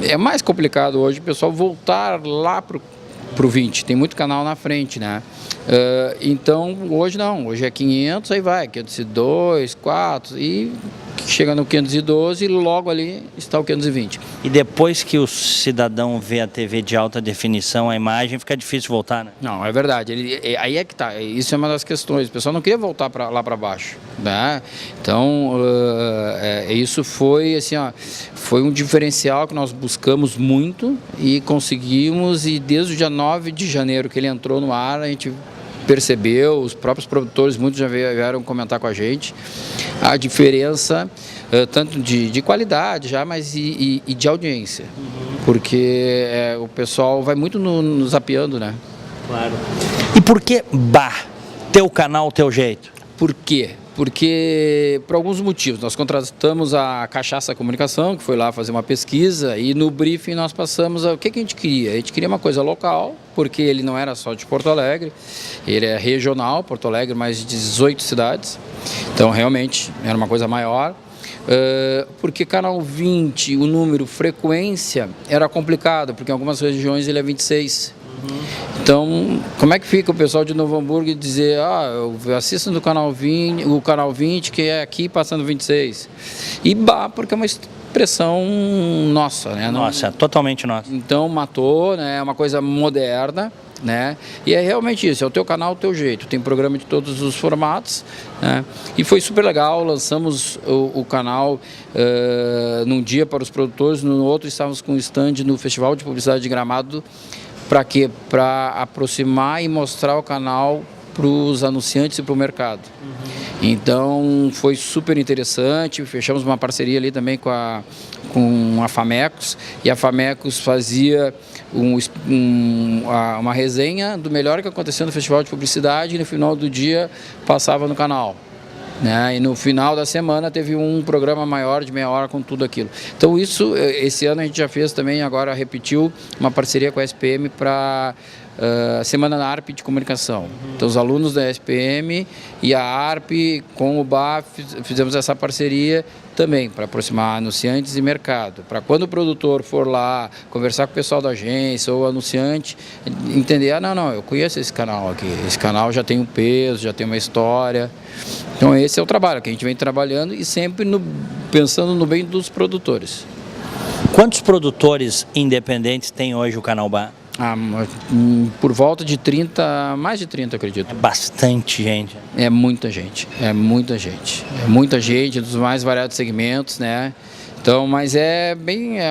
é mais complicado hoje o pessoal voltar lá para o 20, tem muito canal na frente, né? Então hoje não, hoje é 500, aí vai, 502, 4 e chega no 512 e logo ali está o 520. E depois que o cidadão vê a TV de alta definição, a imagem, fica difícil voltar, né? Não, é verdade, aí é que tá, isso é uma das questões, o pessoal não queria voltar lá para baixo, né? Então isso foi assim, ó, foi um diferencial que nós buscamos muito e conseguimos, e desde o dia 9 de janeiro que ele entrou no ar, a gente percebeu, os próprios produtores, muitos já vieram comentar com a gente, a diferença tanto de qualidade já, mas e de audiência, porque o pessoal vai muito no zapeando, né? Claro. E por que BA? Teu canal, teu jeito? Por quê? Porque, por alguns motivos, nós contratamos a Cachaça Comunicação, que foi lá fazer uma pesquisa, e no briefing nós passamos o que a gente queria. A gente queria uma coisa local, porque ele não era só de Porto Alegre, ele é regional, Porto Alegre, mais de 18 cidades, então realmente era uma coisa maior. Porque canal 20, o número, frequência, era complicado, porque em algumas regiões ele é 26. Então, como é que fica o pessoal de Novo Hamburgo e dizer, eu assisto no canal 20, o canal 20, que é aqui passando 26. E BA, porque é uma expressão nossa, né? Nossa, totalmente nossa. Então, matou, né? É uma coisa moderna, né? E é realmente isso, é o teu canal, o teu jeito. Tem programa de todos os formatos, né? E foi super legal, lançamos o canal num dia para os produtores, no outro estávamos com um stand no Festival de Publicidade de Gramado. Para quê? Para aproximar e mostrar o canal para os anunciantes e para o mercado. Então foi super interessante, fechamos uma parceria ali também com a Famecos, e a Famecos fazia uma resenha do melhor que aconteceu no Festival de Publicidade e no final do dia passava no canal. Né? E no final da semana teve um programa maior de meia hora com tudo aquilo. Então isso, esse ano a gente já fez também, agora repetiu uma parceria com a SPM para a Semana da ARP de Comunicação. Então os alunos da SPM e a ARP com o BA fizemos essa parceria também para aproximar anunciantes e mercado. Para quando o produtor for lá conversar com o pessoal da agência ou o anunciante, entender, não, eu conheço esse canal aqui, esse canal já tem um peso, já tem uma história. Então esse é o trabalho que a gente vem trabalhando e sempre pensando no bem dos produtores. Quantos produtores independentes tem hoje o canal BA? Por volta de 30, mais de 30, acredito. É bastante gente. É muita gente, é muita gente. É muita gente dos mais variados segmentos, né? Então, mas é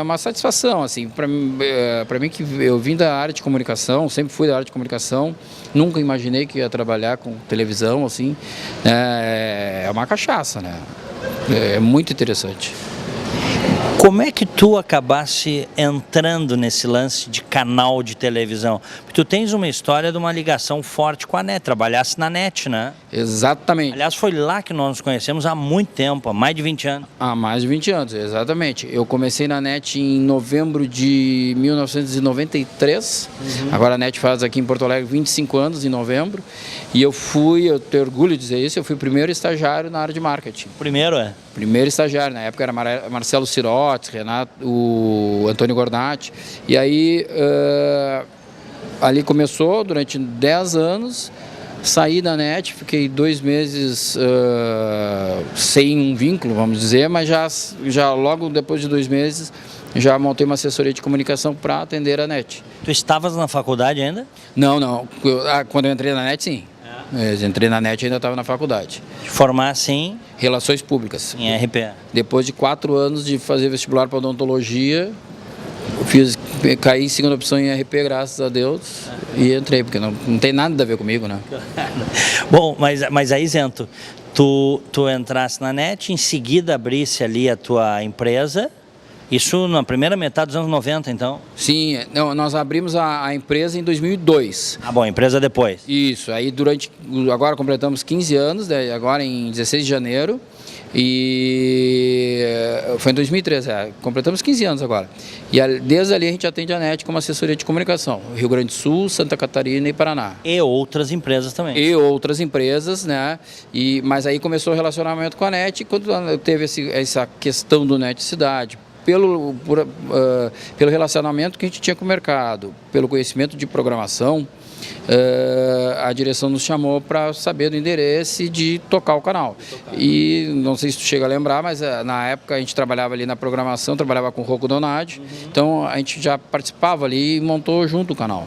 uma satisfação, assim, para mim que eu vim da área de comunicação, sempre fui da área de comunicação, nunca imaginei que ia trabalhar com televisão, assim, é uma cachaça, né? É muito interessante. Como é que tu acabasse entrando nesse lance de canal de televisão? Porque tu tens uma história de uma ligação forte com a NET, trabalhasse na NET, né? Exatamente. Aliás, foi lá que nós nos conhecemos há muito tempo, há mais de 20 anos. Há mais de 20 anos, exatamente. Eu comecei na NET em novembro de 1993, agora a NET faz aqui em Porto Alegre 25 anos em novembro, e eu tenho orgulho de dizer isso, eu fui o primeiro estagiário na área de marketing. Primeiro, é? Primeiro estagiário, na época era Marcelo Sirotes, o Antônio Gornati, e aí ali começou durante 10 anos, saí da NET, fiquei 2 meses sem um vínculo, vamos dizer, mas já logo depois de 2 meses já montei uma assessoria de comunicação para atender a NET. Tu estavas na faculdade ainda? Não. Quando eu entrei na NET, sim. Eu entrei na NET e ainda estava na faculdade. Formar, sim, Relações Públicas. em RP. Depois de 4 anos de fazer vestibular para odontologia, caí em segunda opção em RP, graças a Deus, e entrei, porque não tem nada a ver comigo, né? Bom, mas aí, Zento, tu entrasse na NET, em seguida abrisse ali a tua empresa, isso na primeira metade dos anos 90, então? Sim, nós abrimos a empresa em 2002. Ah, bom, a empresa depois. Isso, aí agora completamos 15 anos, agora em 16 de janeiro, e foi em 2013, completamos 15 anos agora. E desde ali a gente atende a NET como assessoria de comunicação, Rio Grande do Sul, Santa Catarina e Paraná. E outras empresas também. E outras empresas, né? Mas aí começou o relacionamento com a NET, quando teve essa questão do NET Cidade, pelo relacionamento que a gente tinha com o mercado, pelo conhecimento de programação, a direção nos chamou para saber do endereço de tocar o canal. E não sei se tu chega a lembrar, mas na época a gente trabalhava ali na programação, trabalhava com o Rocco Donadi, então a gente já participava ali e montou junto o canal.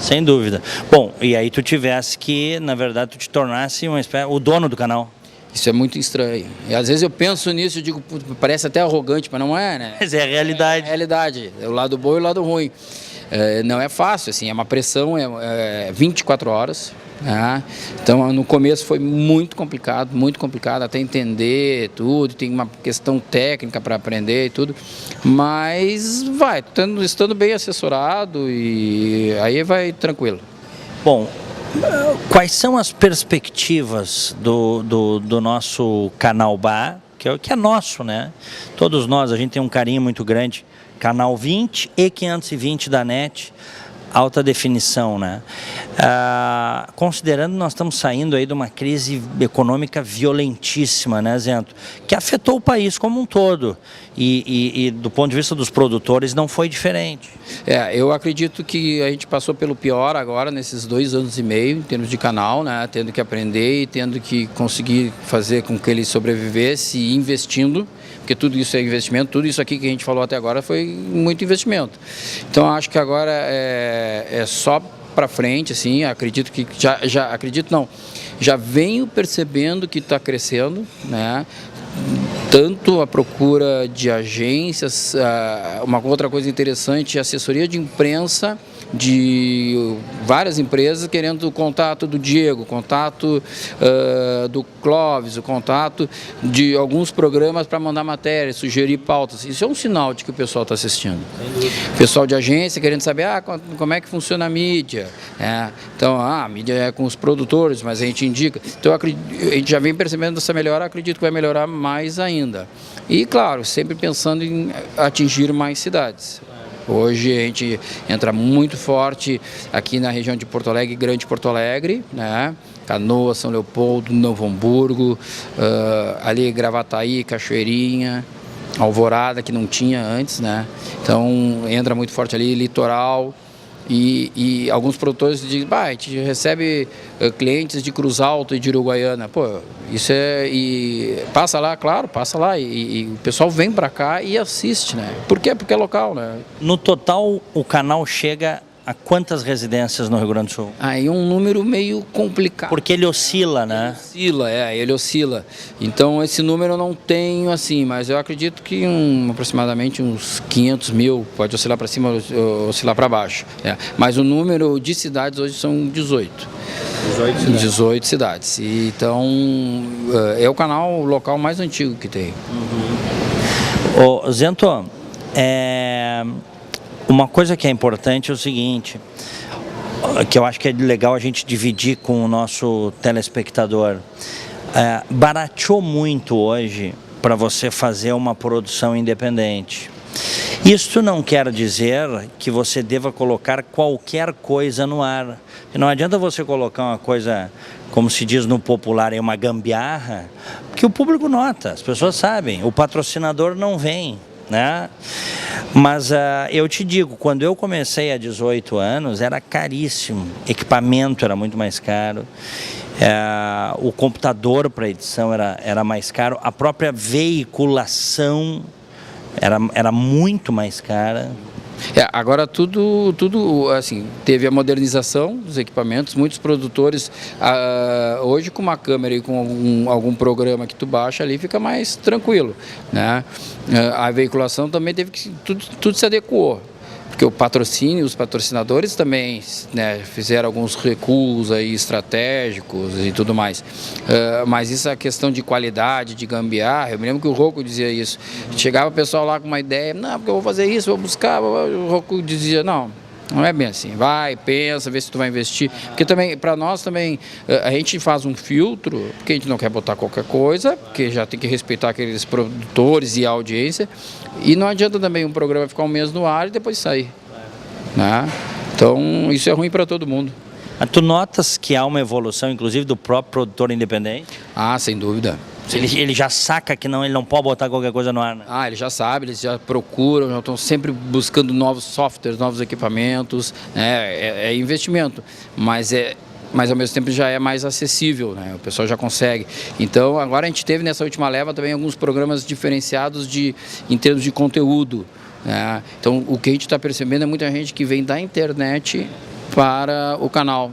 Sem dúvida. Bom, e aí tu tivesse que, na verdade, tu te tornasse o dono do canal. Isso é muito estranho. E às vezes eu penso nisso e digo, parece até arrogante, mas não é, né? Mas é a realidade. É a realidade, é o lado bom e o lado ruim. Não é fácil, assim, é uma pressão, 24 horas. Né? Então, no começo foi muito complicado, até entender tudo, tem uma questão técnica para aprender e tudo, mas estando bem assessorado e aí vai tranquilo. Bom, quais são as perspectivas do nosso canal Ba, que é nosso, né? Todos nós, a gente tem um carinho muito grande. Canal 20 e 520 da NET, alta definição, né? Considerando que nós estamos saindo aí de uma crise econômica violentíssima, né, Zento? Que afetou o país como um todo e do ponto de vista dos produtores não foi diferente. Eu acredito que a gente passou pelo pior agora nesses 2 anos e meio em termos de canal, né? Tendo que aprender e tendo que conseguir fazer com que ele sobrevivesse investindo. Porque tudo isso é investimento, tudo isso aqui que a gente falou até agora foi muito investimento. Então acho que agora é só para frente, assim, acredito que já venho percebendo que está crescendo, né? Tanto a procura de agências, uma outra coisa interessante, assessoria de imprensa de várias empresas querendo o contato do Diego, contato do Clóvis, o contato de alguns programas para mandar matérias, sugerir pautas. Isso é um sinal de que o pessoal está assistindo. Pessoal de agência querendo saber como é que funciona a mídia. Então, a mídia é com os produtores, mas a gente indica. Então, a gente já vem percebendo essa melhora, acredito que vai melhorar mais ainda. E, claro, sempre pensando em atingir mais cidades. Hoje a gente entra muito forte aqui na região de Porto Alegre, Grande Porto Alegre, né? Canoas, São Leopoldo, Novo Hamburgo, ali Gravataí, Cachoeirinha, Alvorada, que não tinha antes, né? Então entra muito forte ali, Litoral. E alguns produtores dizem, a gente recebe clientes de Cruz Alta e de Uruguaiana. Pô, isso e passa lá, claro, passa lá. E o pessoal vem para cá e assiste, né? Por quê? Porque é local, né? No total, o canal chega a quantas residências no Rio Grande do Sul? Aí um número meio complicado. Porque ele oscila, né? Ele oscila. Então esse número eu não tenho assim, mas eu acredito que aproximadamente uns 500 mil, pode oscilar para cima, oscilar para baixo. Mas o número de cidades hoje são 18. 18 cidades. Então é o canal local mais antigo que tem. Zento, uma coisa que é importante é o seguinte, que eu acho que é legal a gente dividir com o nosso telespectador. Barateou muito hoje para você fazer uma produção independente. Isso não quer dizer que você deva colocar qualquer coisa no ar. Não adianta você colocar uma coisa, como se diz no popular, uma gambiarra, que o público nota, as pessoas sabem, o patrocinador não vem, né? Mas eu te digo, quando eu comecei há 18 anos, era caríssimo, equipamento era muito mais caro, o computador para edição era mais caro, a própria veiculação era muito mais cara. Agora tudo assim, teve a modernização dos equipamentos, muitos produtores hoje com uma câmera e com algum programa que tu baixa ali fica mais tranquilo, né? A veiculação também teve que, tudo se adequou. Porque o patrocínio, os patrocinadores também, né, fizeram alguns recuos aí estratégicos e tudo mais. Mas isso é a questão de qualidade, de gambiarra. Eu me lembro que o Rocco dizia isso. Chegava o pessoal lá com uma ideia, não, porque eu vou fazer isso, vou buscar. O Rocco dizia, não é bem assim. Vai, pensa, vê se tu vai investir. Porque também, para nós também, a gente faz um filtro, porque a gente não quer botar qualquer coisa, porque já tem que respeitar aqueles produtores e a audiência. E não adianta também um programa ficar um mês no ar e depois sair, né? Então, isso é ruim para todo mundo. Mas tu notas que há uma evolução, inclusive, do próprio produtor independente? Ah, sem dúvida. Ele já saca que ele não pode botar qualquer coisa no ar, né? Ele já sabe, eles já procuram, já estão sempre buscando novos softwares, novos equipamentos, né? É investimento, mas ao mesmo tempo já é mais acessível, né? O pessoal já consegue. Então, agora a gente teve nessa última leva também alguns programas diferenciados em termos de conteúdo, né? Então, o que a gente está percebendo é muita gente que vem da internet para o canal,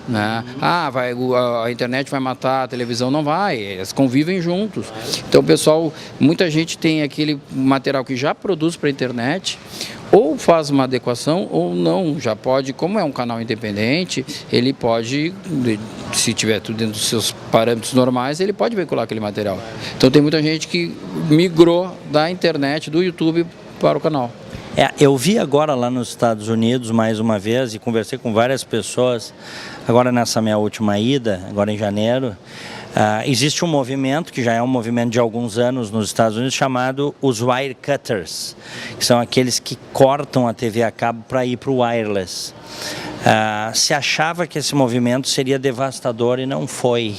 né? A internet vai matar a televisão, não vai, elas convivem juntos. Então, pessoal, muita gente tem aquele material que já produz para a internet, ou faz uma adequação ou não, já pode, como é um canal independente, ele pode, se tiver tudo dentro dos seus parâmetros normais, ele pode veicular aquele material. Então tem muita gente que migrou da internet, do YouTube para o canal. Eu vi agora lá nos Estados Unidos, mais uma vez, e conversei com várias pessoas, agora nessa minha última ida, agora em janeiro, existe um movimento, que já é um movimento de alguns anos nos Estados Unidos, chamado os wire cutters, que são aqueles que cortam a TV a cabo para ir para o wireless. Se achava que esse movimento seria devastador e não foi.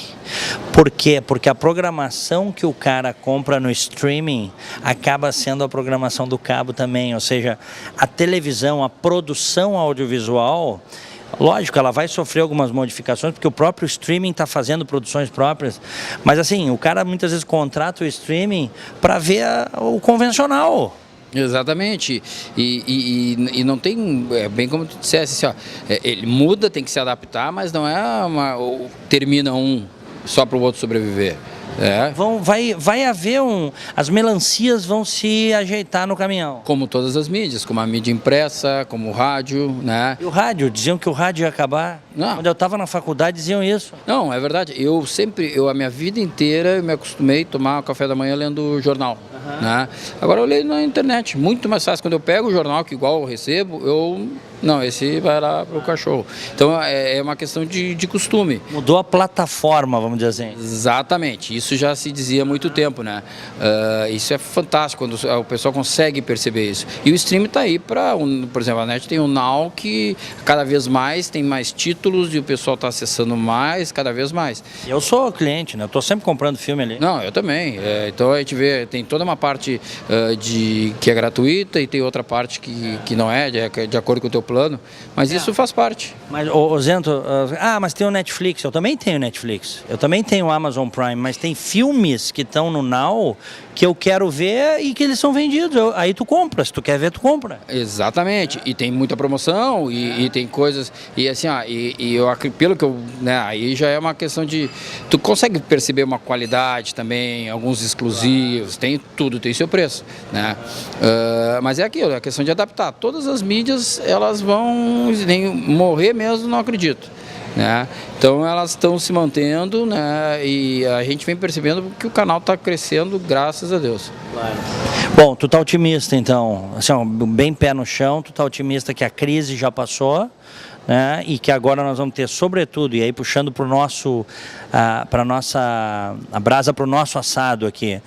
Por quê? Porque a programação que o cara compra no streaming acaba sendo a programação do cabo também, ou seja, a televisão, a produção audiovisual, lógico, ela vai sofrer algumas modificações, porque o próprio streaming está fazendo produções próprias, mas assim, o cara muitas vezes contrata o streaming para ver o convencional. Exatamente, e não tem, bem como tu dissesse, assim, ele muda, tem que se adaptar, mas não é termina um só para o outro sobreviver. Vai haver as melancias vão se ajeitar no caminhão. Como todas as mídias, como a mídia impressa, como o rádio, né? E o rádio, diziam que o rádio ia acabar. Não. Quando eu estava na faculdade diziam isso. Não, é verdade. A minha vida inteira eu me acostumei a tomar café da manhã lendo jornal. Né? Agora eu leio na internet, muito mais fácil. Quando eu pego o jornal, que igual eu recebo, esse vai lá para o cachorro. Então é uma questão de costume. Mudou a plataforma, vamos dizer assim. Exatamente, isso já se dizia há muito tempo, né? Isso é fantástico quando o pessoal consegue perceber isso. E o stream está aí para, por exemplo, a NET tem o Now, que cada vez mais tem mais títulos e o pessoal está acessando mais, cada vez mais. Eu sou cliente, né? Eu estou sempre comprando filme ali. Não, eu também. Então a gente vê, tem toda uma parte que é gratuita e tem outra parte que não é, de acordo com o teu plano, mas isso faz parte. Mas, Zento, mas tem o Netflix, eu também tenho Netflix, eu também tenho o Amazon Prime, mas tem filmes que estão no Now que eu quero ver e que eles são vendidos, aí tu compra, se tu quer ver, tu compra. Exatamente, e tem muita promoção e tem coisas, e assim, pelo que eu, né, aí já é uma questão de, tu consegue perceber uma qualidade também, alguns exclusivos, tem tudo, tem seu preço, né? Mas é aquilo, é a questão de adaptar. Todas as mídias, elas vão morrer mesmo, não acredito, né? Então elas estão se mantendo, né? E a gente vem percebendo que o canal está crescendo, graças a Deus. Claro. Bom, tu tá otimista então, assim, bem pé no chão, tu tá otimista que a crise já passou, né? E que agora nós vamos ter, sobretudo, e aí puxando para o nosso, a brasa para o nosso assado aqui,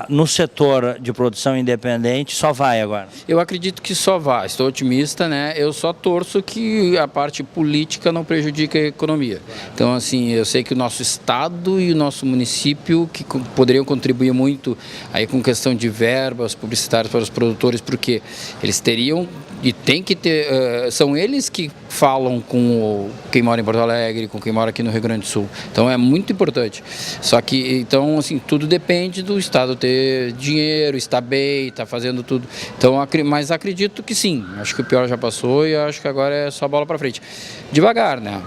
no setor de produção independente, só vai agora? Eu acredito que só vai, estou otimista, né? Eu só torço que a parte política não prejudique a economia. Então, assim, eu sei que o nosso estado e o nosso município que poderiam contribuir muito aí com questão de verbas publicitárias para os produtores, porque eles teriam E tem que ter, são eles que falam com quem mora em Porto Alegre, com quem mora aqui no Rio Grande do Sul. Então é muito importante. Só que, então, assim, tudo depende do Estado ter dinheiro, estar bem, estar fazendo tudo. Então, mas acredito que sim. Acho que o pior já passou e acho que agora é só bola para frente. Devagar, né?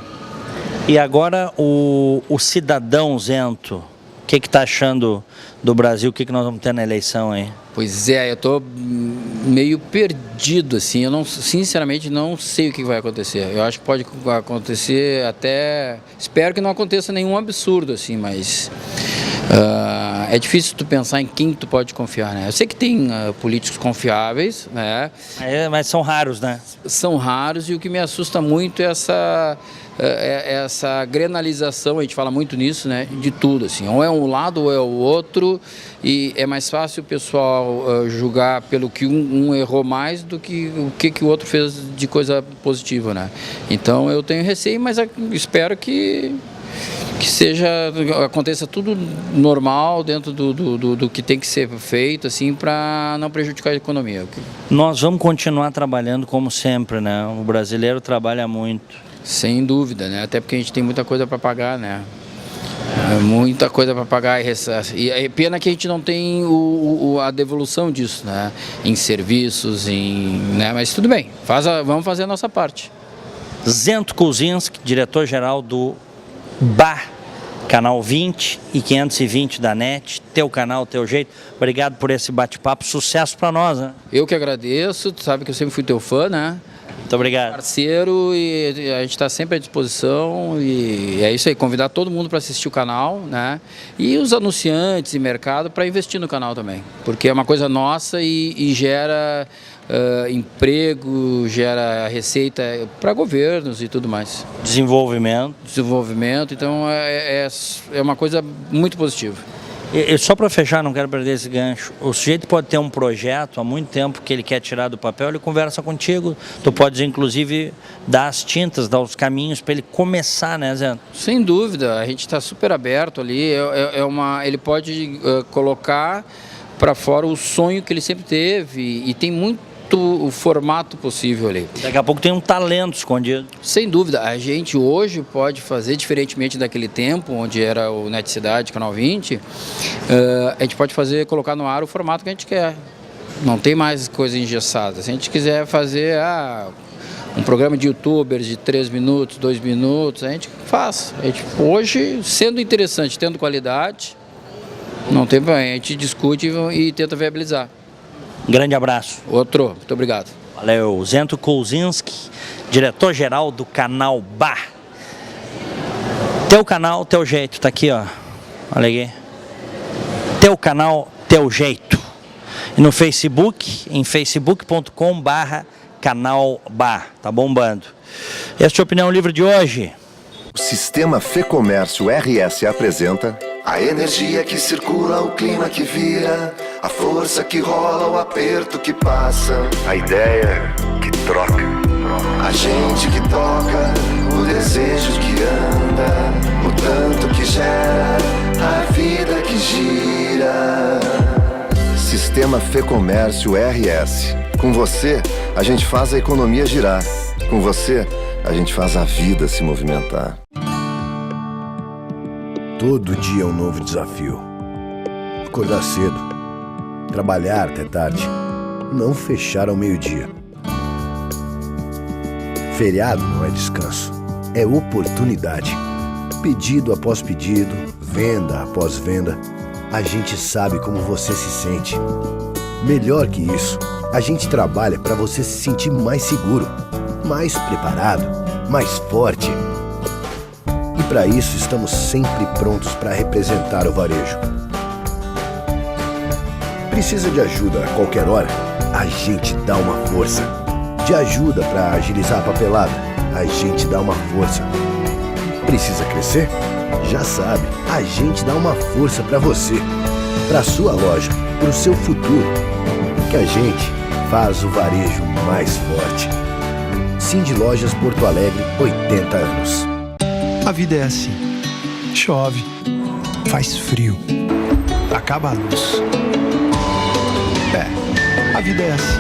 E agora o cidadão Zento, o que está achando do Brasil? O que nós vamos ter na eleição aí? Pois é, eu tô meio perdido, assim, eu não, sinceramente não sei o que vai acontecer. Eu acho que pode acontecer até, espero que não aconteça nenhum absurdo, assim, mas é difícil tu pensar em quem tu pode confiar, né? Eu sei que tem políticos confiáveis, né? Mas são raros, né? São raros, e o que me assusta muito é essa granalização, a gente fala muito nisso, né, de tudo, assim, ou é um lado ou é o outro, e é mais fácil o pessoal julgar pelo que um errou mais do que o que o outro fez de coisa positiva, né. Então eu tenho receio, mas espero que aconteça tudo normal dentro do que tem que ser feito, assim, para não prejudicar a economia. Nós vamos continuar trabalhando como sempre, né, o brasileiro trabalha muito. Sem dúvida, né? Até porque a gente tem muita coisa para pagar, né? Muita coisa para pagar e é pena que a gente não tem a devolução disso, né? Em serviços, né? Mas tudo bem, vamos fazer a nossa parte. Zento Kulczynski, diretor-geral do BAR, canal 20 e 520 da NET, teu canal, teu jeito. Obrigado por esse bate-papo, sucesso para nós, né? Eu que agradeço, tu sabe que eu sempre fui teu fã, né? Muito obrigado. Parceiro, e a gente está sempre à disposição, e é isso aí, convidar todo mundo para assistir o canal, né? E os anunciantes e mercado para investir no canal também, porque é uma coisa nossa e gera emprego, gera receita para governos e tudo mais. Desenvolvimento, então é uma coisa muito positiva. E só para fechar, não quero perder esse gancho, o sujeito pode ter um projeto há muito tempo que ele quer tirar do papel, ele conversa contigo, tu podes inclusive dar as tintas, dar os caminhos para ele começar, né, Zé? Sem dúvida, a gente está super aberto ali, ele pode colocar para fora o sonho que ele sempre teve, e tem muito o formato possível ali. Daqui a pouco tem um talento escondido. Sem dúvida, a gente hoje pode fazer, diferentemente daquele tempo, onde era o Net Cidade, Canal 20, a gente pode colocar no ar o formato que a gente quer. Não tem mais coisa engessada. Se a gente quiser fazer um programa de youtubers de 3 minutos, 2 minutos, a gente faz. Hoje, sendo interessante, tendo qualidade, não tem problema, a gente discute e tenta viabilizar. Grande abraço. Outro, muito obrigado. Valeu, Zento Kulczynski, diretor-geral do canal BAR. Teu canal, teu jeito, tá aqui, ó. Olha aqui. Teu canal, teu jeito. E no Facebook, em facebook.com/canal BAR. Tá bombando. Esta é a opinião livre de hoje. O Sistema Fê Comércio RS apresenta a energia que circula, o clima que vira, a força que rola, o aperto que passa, a ideia que troca, a gente que toca, o desejo que anda, o tanto que gera, a vida que gira. Sistema Fê Comércio RS. Com você, a gente faz a economia girar. Com você, a gente faz a vida se movimentar. Todo dia é um novo desafio. Acordar cedo, trabalhar até tarde, não fechar ao meio-dia. Feriado não é descanso, é oportunidade. Pedido após pedido, venda após venda, a gente sabe como você se sente. Melhor que isso, a gente trabalha para você se sentir mais seguro, mais preparado, mais forte. E para isso estamos sempre prontos para representar o varejo. Precisa de ajuda a qualquer hora? A gente dá uma força. De ajuda para agilizar a papelada? A gente dá uma força. Precisa crescer? Já sabe, a gente dá uma força para você, para sua loja, para o seu futuro. Que a gente faz o varejo mais forte. Cindy Lojas Porto Alegre, 80 anos. A vida é assim. Chove, faz frio, acaba a luz. A vida é assim.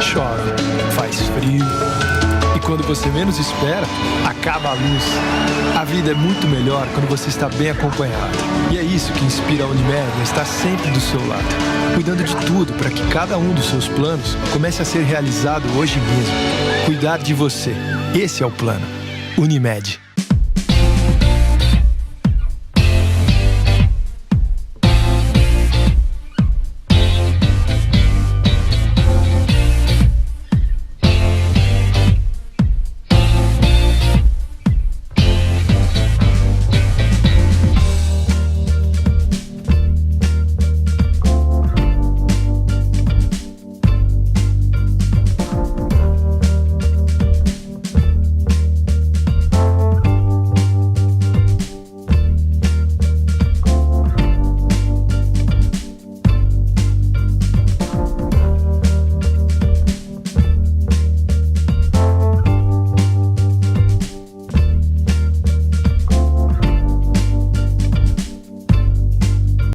chove, faz frio. E quando você menos espera, acaba a luz. A vida é muito melhor quando você está bem acompanhado. E é isso que inspira a Unimed a estar sempre do seu lado, cuidando de tudo para que cada um dos seus planos comece a ser realizado hoje mesmo. Cuidar de você. Esse é o plano. Unimed.